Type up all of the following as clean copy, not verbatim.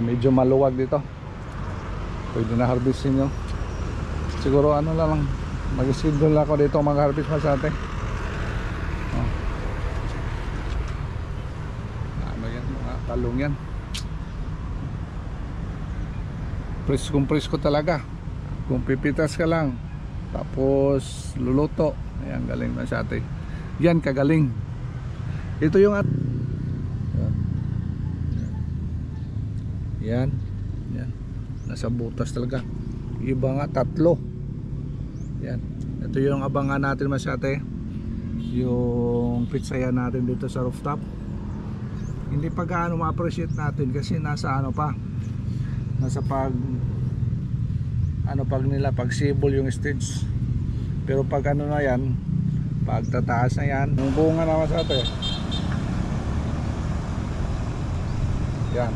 medyo maluwag dito, pwede na harvestin nyo. Siguro ano lang, mag-schedule ako dito mag-harvest masate. Ano yan, mga talong yan, presko talaga. Kung pipitas ka lang tapos luluto, ayan, galing masate yan, kagaling. Ito yung yan, nasa butas talaga. Iba nga tatlo. Yan, ito yung abangan natin masyate, yung pizzayan natin dito sa rooftop. Hindi pa gaano ma-appreciate natin kasi nasa ano pa, nasa pag sibol yung stage. Pero pag ano na yan, pag tataas na yan, yung bunga na masyate, yan.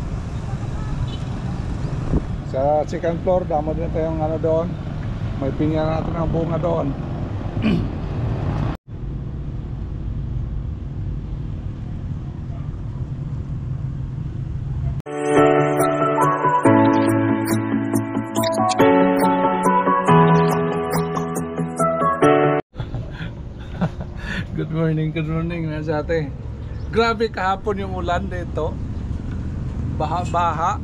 Sa second floor, damo din tayong ano doon, may pinya natin ang bunga doon. Good morning mga ate. Grabe kahapon yung ulan dito, baha.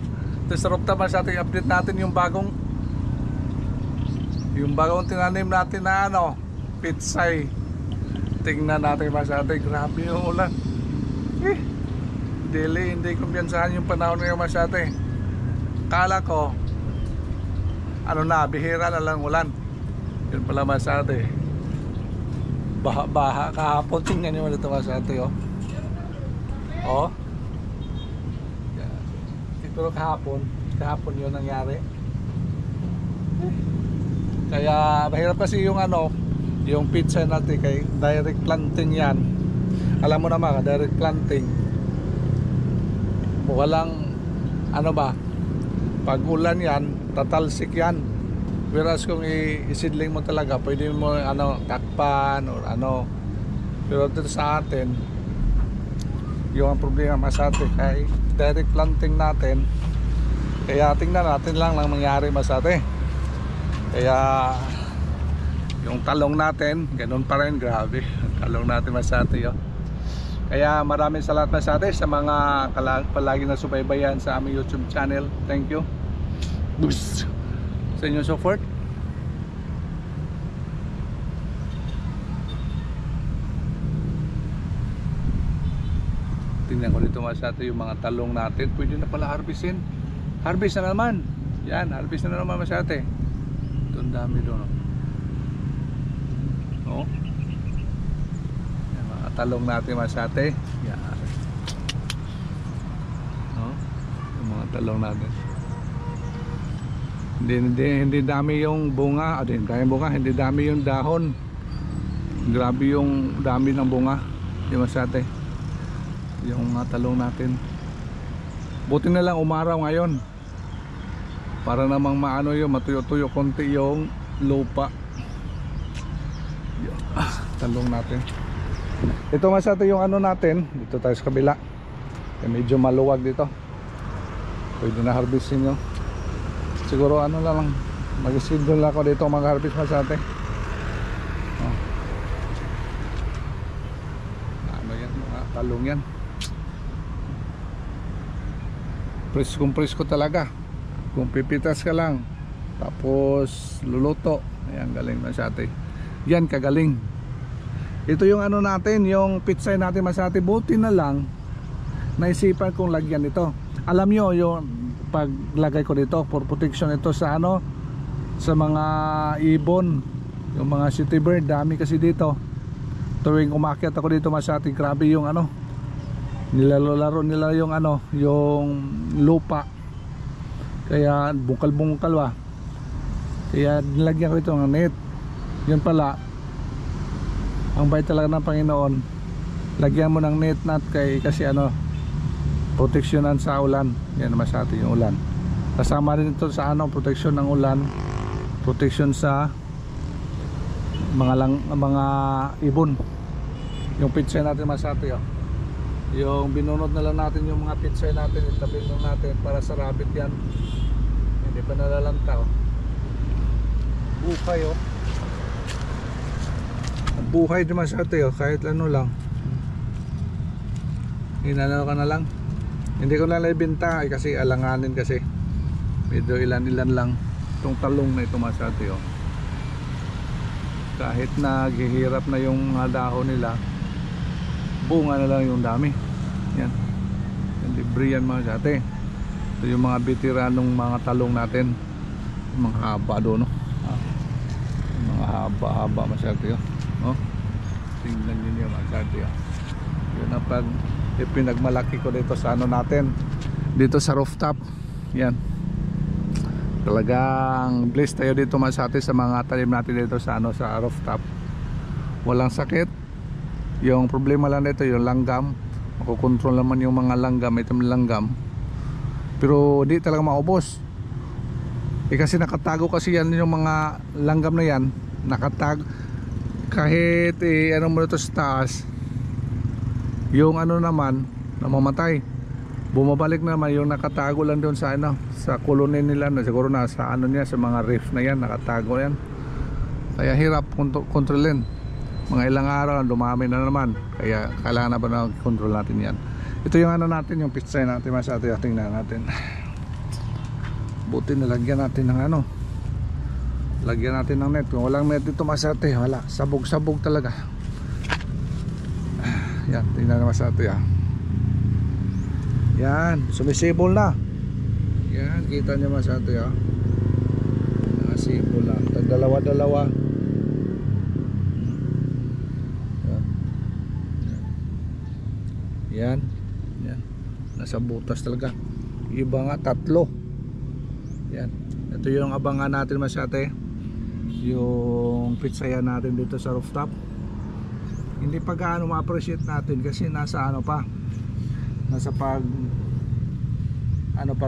Sa rooftop sa ating update natin yung bagong tinanim natin na ano, pitsay. Tingnan natin sa ating, grabe yung ulan. Hindi kumpiyansahan yung panahon ngayon sa ating. Kala ko ano na, bihira na lang ulan. Yun pala sa ating, baha kahapon. Tingnan nyo dito sa ating, oh. Pero kahapon yun nangyari. Kaya mahirap kasi yung ano, yung pizza natin kay direct planting yan. Alam mo naman, direct planting, walang ano ba, pag ulan yan, tatalsik yan. Whereas kung isidling mo talaga, pwede mo ano, takpan or ano. Pero dito sa atin, yung problema sa atin kay direct planting natin, kaya tingnan natin lang mangyari masate. Kaya yung talong natin ganun pa rin, grabe talong natin masate, Kaya maraming salamat masate sa mga palagi na subaybayan sa aming YouTube channel. Thank you sa inyong support. Tingnan ko dito masate yung mga talong natin, pwede na pala harvestin. Harvest na naman. Yan, harvest na naman masate. Ito ang dami doon, no? Yan, mga talong natin masate. Yan, no? Yung mga talong natin. Hindi dami yung bunga, hindi dami yung dahon. Grabe yung dami ng bunga, yung masate. Yung mga talong natin. Buti na lang umaraw ngayon para namang maano yung matuyo-tuyo konti yung lupa. Talong natin. Ito masate yung ano natin, dito tayo sa kabila. Medyo maluwag dito, pwede na harvestin nyo. Siguro ano lang, mag-schedule ako dito mag-harvest masate. Ano yan, mga talong yan, presko talaga. Kung pipitas ka lang tapos luluto, ayan, galing masate yan, kagaling. Ito yung ano natin, yung pizza natin masate. Buti na lang naisipan kong lagyan ito. Alam nyo, yung paglagay ko dito for protection ito sa ano, sa mga ibon, yung mga city bird, dami kasi dito. Tuwing umakyat ako dito masate, grabe yung ano, nilalaro nila yung ano, yung lupa. Kaya bungkal ba, kaya nilagyan ko ito ng net. Yun pala, ang bait talaga ng Panginoon, lagyan mo ng net nut kasi ano, proteksyonan sa ulan. Yan naman sa atin yung ulan. Kasama rin ito sa ano, proteksyon ng ulan, proteksyon sa mga ibon. Yung pizza natin masate, Yung binunod na lang natin yung mga pitsay natin, itabi lang natin para sa rabbit yan. Hindi pa nalalanta oh. Buhay oh. Buhay naman sa ate oh, kahit ano lang. Inano ka na lang. Hindi ko na ibenta kasi alanganin kasi. Medyo ilan-ilan lang itong talong na ito mga ate oh. Kahit naghihirap na yung mga dahon nila, bunga na lang yung dami. Yan. Yung libre yan mga ate. Ito yung mga bitiranong mga talong natin. Mga haba doon no? Mga haba-haba mga ate oh. Tingnan nyo niyo mga ate oh. Yun ang pag pinagmalaki ko dito sa ano natin, dito sa rooftop. Yan. Talagang blessed tayo dito mga ate sa mga talim natin dito sa ano, sa rooftop. Walang sakit. Yung problema lang dito yung langgam. Makokontrol naman yung mga langgam, itong langgam. Pero di talaga maubos. Kasi nakatago kasi yan yung mga langgam na yan. Nakatag kahit ano mo ito sa taas, yung ano naman namamatay, bumabalik naman yung nakatago lang doon sa ano, sa koloni nila na siguro nasa ano niya, sa mga reef na yan, nakatago yan. Kaya hirap kontrolin. Mga ilang araw dumami na naman, kaya kailangan na ba na kontrol natin yan. Ito yung ano natin, yung pitsay natin mas ate, tingnan natin. Buti nalagyan natin ng ano, lagyan natin ng net. Kung walang net dito mas ate, wala, sabog-sabog talaga. Yan, tingnan naman sa ate ah. Yan, sumisibol na. Yan, kita nyo mas ate ah. Nakasibol na, dalawa-dalawa. Yan. Yan. Nasa butas talaga. Iba nga tatlo. Yan. Ito yung abangan natin mas ate. Yung pizzayan natin dito sa rooftop. Hindi pa gaano ma-appreciate natin kasi nasa ano pa. Nasa pag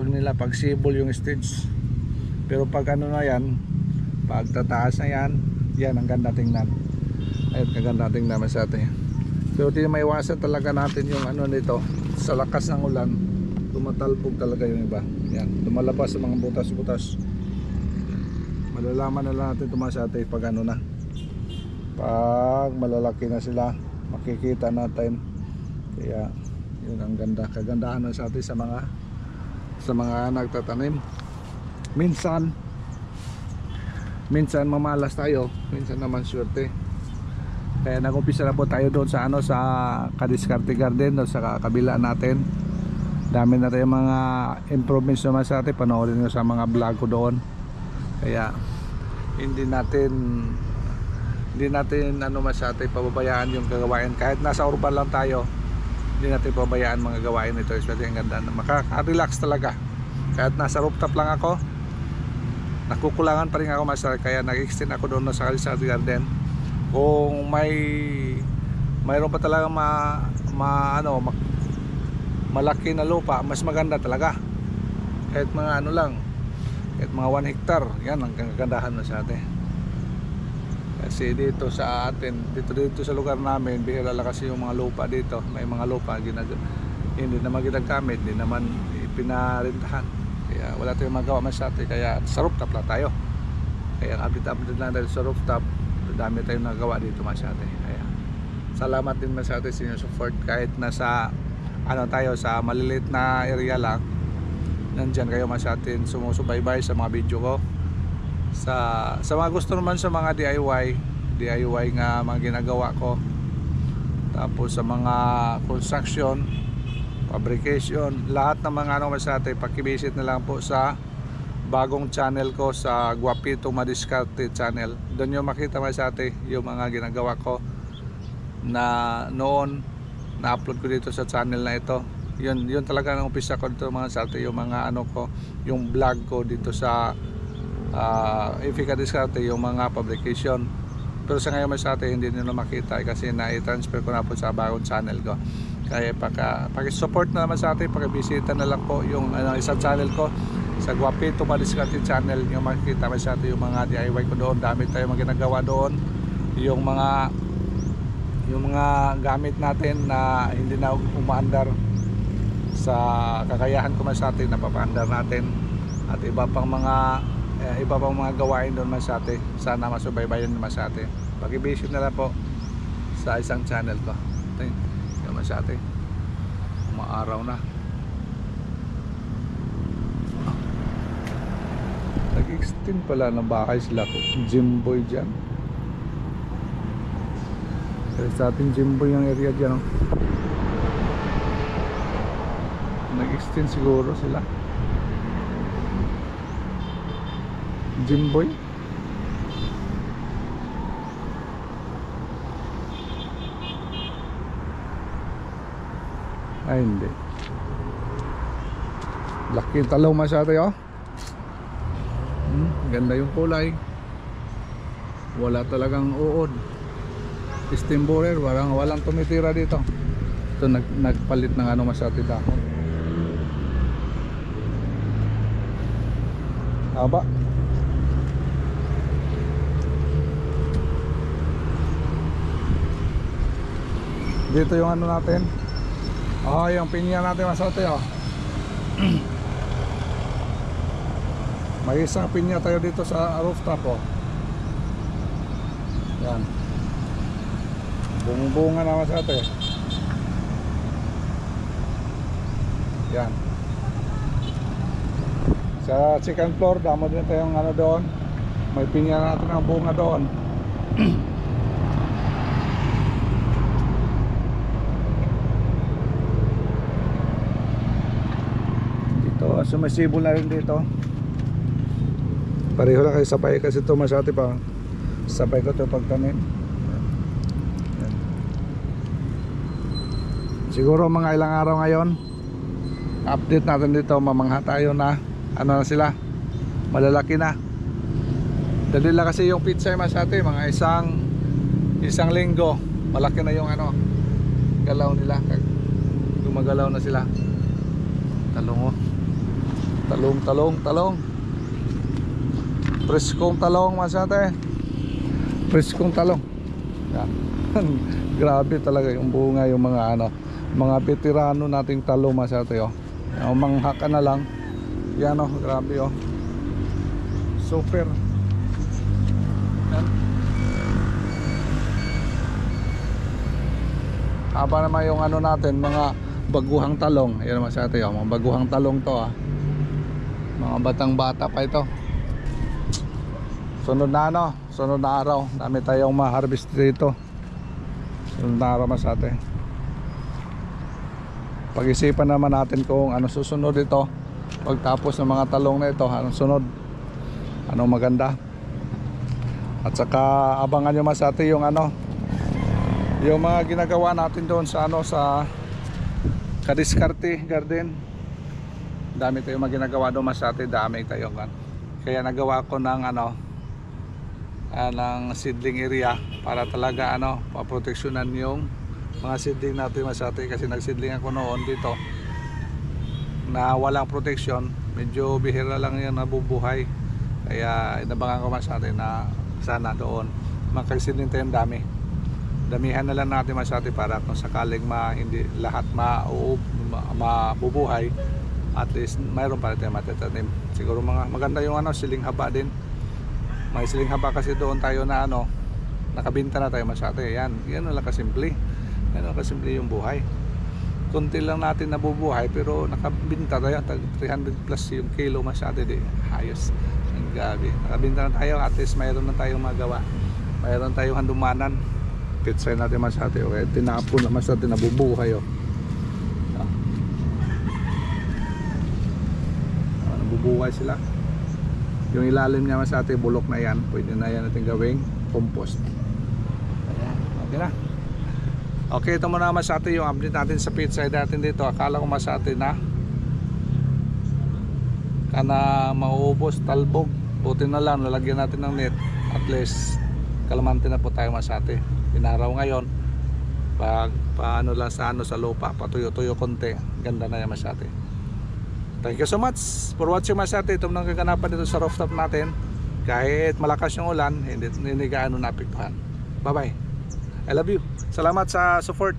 nila pag sibol yung stage. Pero pag ano na yan, pag tataas na yan, yan ang ganda tingnan. Ayun, kaganda tingnan mas ate. Pero di maiwasan talaga natin yung ano nito, sa lakas ng ulan tumatalbog talaga yung iba. Yan, lumalabas sa mga butas-butas. Malalaman na lang natin tumasate pag ano na, pag malalaki na sila, makikita natin. Kaya yun ang ganda, kagandahan na sa atin sa mga nagtatanim. Minsan mamalas tayo, minsan naman swerte. Kaya nag-umpisa na po tayo doon sa ano, sa Kadiskarte Garden, doon sa kabila natin. Dami na tayong mga improvements naman sa atin, panoorin nyo sa mga vlog ko doon. Kaya hindi natin ano mas atin pababayaan yung gagawain. Kahit nasa urban lang tayo, hindi natin pababayaan mga gawain ito. Especially ang ganda, makaka-relax talaga. Kahit nasa rooftop lang ako, nakukulangan pa rin ako mas, kaya nag-extend ako doon sa Kadiskarte Garden. Kung mayroon pa talaga malaki na lupa, mas maganda talaga. Kahit mga ano lang, kahit mga 1 hectare, yan ang kagandahan na sa atin. Kasi dito sa atin, dito sa lugar namin, bihira lang kasi yung mga lupa dito. May mga lupa hindi naman ginagamit, hindi naman pinarintahan. Kaya wala tayong magawa mas sa atin, kaya sa rooftop lang tayo. Kaya update lang tayo sa rooftop. Dami tayong nagawa dito masyate. Kaya salamat din masyate sa inyong support. Kahit nasa ano tayo, sa maliliit na area lang, nandyan kayo masyate, sumusubaybay sa mga video ko. Sa mga gusto naman sa mga DIY nga mga ginagawa ko. Tapos sa mga construction, fabrication, lahat ng mga ano masyate, pakivisit na lang po sa bagong channel ko, sa Guapito Madiskarte channel. Doon nyo makita masyate yung mga ginagawa ko na noon na-upload ko dito sa channel na ito. Yun talaga ang umpisa ko dito mga sate, yung mga ano ko, yung vlog ko dito sa Ifika Diskarte, yung mga publication. Pero sa ngayon masyate hindi nyo na makita kasi na-transfer ko na po sa bagong channel ko. Kaya paki-support na naman sa atin, paki-bisita na lang po yung isang channel ko sa Guapito Madiskarte channel. Yung makikita masyate yung mga DIY ko doon. Dami tayong mga ginagawa doon. Yung mga yung mga gamit natin na hindi na umaandar sa kakayahan ko Masate, napapaandar natin, at iba pang mga gawain doon Masate. Sana masubaybayan ng Masate. Pag-i-visit na lang po sa isang channel ko. Ito yung Masate, umaaraw na. Nag-extend pala ng bahay sila ko, Jimboy dyan. Kaya sa ating Jimboy yung area dyan, oh. Nag-extend siguro sila Jimboy. Ay hindi, laki talong Masate, oh. Ganda yung kulay, wala talagang uod. Steam borer, walang tumitira dito. Ito nagpalit ng ano Masate dahon. Haba. Dito yung ano natin, yung pinya natin Masate, oh. May isang pinya tayo dito sa rooftop, oh. Yan, bunga na Masate. Yan, sa second floor damo din tayong ano doon, may pinya natin ang bunga doon. Dito sumisibol na rin dito. Pareho lang kayo sabay kasi ito Masate pa. Sabay ko ito pagtanim. Yan. Siguro mga ilang araw ngayon, update natin dito, mamangha tayo na ano na sila, malalaki na. Dali lang kasi yung pizza Masate, mga isang linggo malaki na yung ano galaw nila, gumagalaw na sila. Talong, oh. Talong preskong talong Masate, preskong talong. Yan. Grabe talaga yung bunga, yung mga ano, mga veterano nating talong Masate, oh. Mangha ka na lang. Yan, oh, grabe, oh. Super. Yan. Haba naman yung ano natin, mga baguhang talong. Ayan Masate, oh, mga baguhang talong to, ah. Mga batang bata pa ito. Sunod na ano, sunod na araw, dami tayong ma-harvest dito. Sunod na araw Masate. Pag-isipan naman natin kung ano susunod ito. Pagtapos ng mga talong na ito, anong sunod, anong maganda. At saka abangan nyo Masate yung ano, yung mga ginagawa natin doon sa ano, sa Kadiskarte Garden. Dami tayong mga ginagawa doon Masate, dami tayong kan. Kaya nagawa ko ng ano, ng seedling area para talaga ano, maproteksyonan yung mga seedling natin Masate. Kasi nagseedling ako noon dito na walang protection, medyo bihira lang yan nabubuhay. Kaya inabangan ko Masate na sana doon makagseedling tayong damihan na lang natin Masate para kung sakaling hindi lahat mabubuhay, at least mayroon pa rin tayong matatanim. Siguro maganda yung ano, siling haba din. May siling haba kasi doon tayo na ano, nakabinta na tayo Masate. Yan lang kasimple. Yan lang kasimple yung buhay. Kunti lang natin nabubuhay pero nakabinta tayo, 300 plus yung kilo Masate, di ayos. Ang gabi. Nakabinta na tayo, at least mayroon na tayong magawa. Mayroon tayong handumanan. Pitsay natin Masate, okay. Tinapon na Masate, nabubuhay, oh. Nabubuhay sila. Yung ilalim niya Masate, bulok na yan. Pwede na yan natin gawing compost. Ayan, okay na. Okay, ito muna Masate yung update natin sa pizza natin dito. Akala ko Masate na mauubos, talbog. Buti na lang, lalagyan natin ng net. At least kalamante na po tayo Masate. Inaraw ngayon, paano lang sa lupa, patuyo-tuyo konti. Ganda na yan Masate. Thank you so much for watching Masate. Ito nang kaganapan dito sa rooftop natin. Kahit malakas yung ulan, hindi gaano naapektuhan. Bye bye. I love you. Salamat sa support.